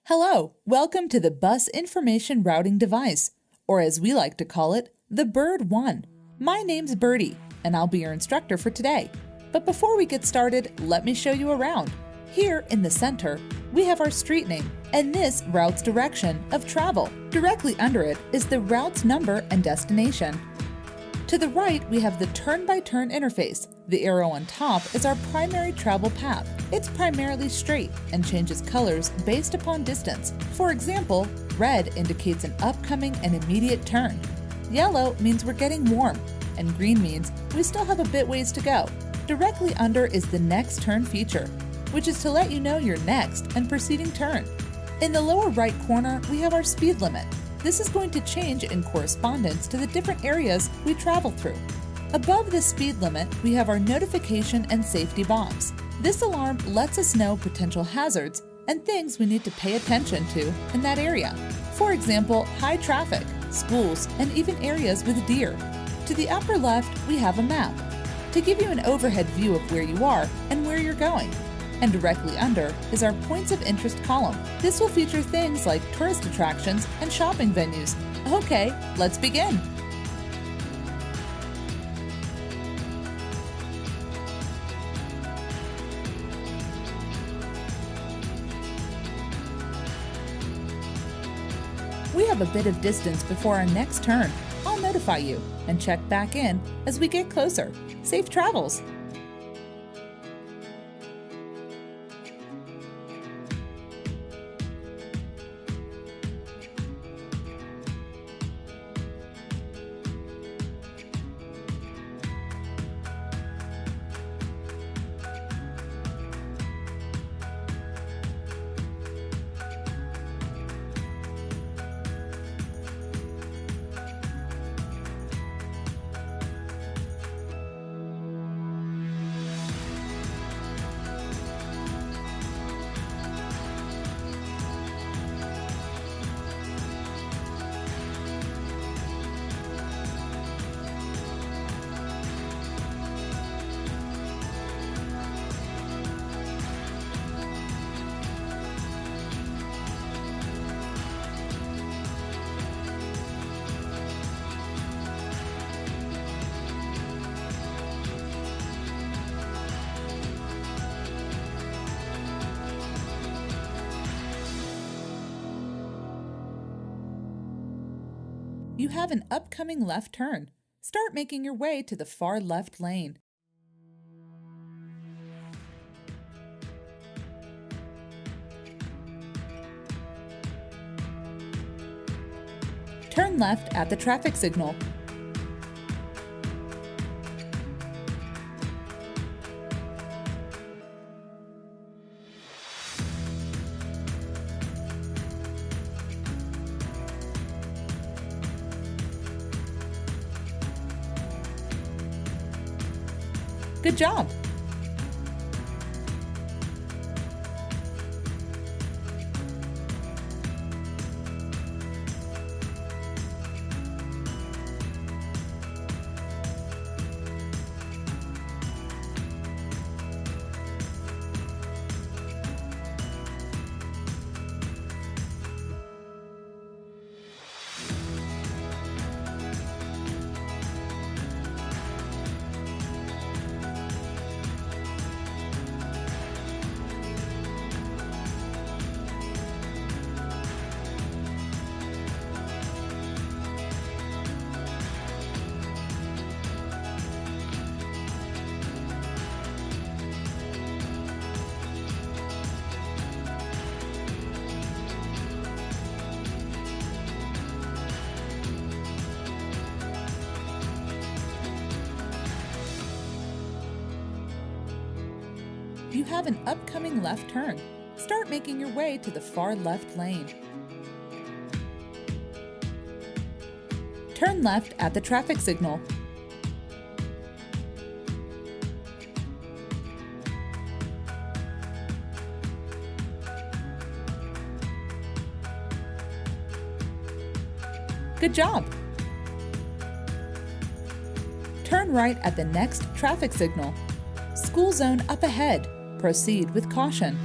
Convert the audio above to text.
Hello, welcome to the Bus Information Routing Device, or as we like to call it, the Bird 1. My name's Birdie, and I'll be your instructor for today. But before we get started, let me show you around. Here in the center, we have our street name, and this route's direction of travel. Directly under it is the route's number and destination. To the right, we have the turn-by-turn interface. The arrow on top is our primary travel path. It's primarily straight and changes colors based upon distance. For example, red indicates an upcoming and immediate turn. Yellow means we're getting warm, and green means we still have a bit ways to go. Directly under is the next turn feature, which is to let you know your next and preceding turn. In the lower right corner, we have our speed limit. This is going to change in correspondence to the different areas we travel through. Above the speed limit, we have our notification and safety box. This alarm lets us know potential hazards and things we need to pay attention to in that area. For example, high traffic, schools, and even areas with deer. To the upper left, we have a map to give you an overhead view of where you are and where you're going. And directly under is our Points of Interest column. This will feature things like tourist attractions and shopping venues. Okay, let's begin. We have a bit of distance before our next turn. I'll notify you and check back in as we get closer. Safe travels! You have an upcoming left turn. Start making your way to the far left lane. Turn left at the traffic signal. Good job! You have an upcoming left turn. Start making your way to the far left lane. Turn left at the traffic signal. Good job! Turn right at the next traffic signal. School zone up ahead. Proceed with caution.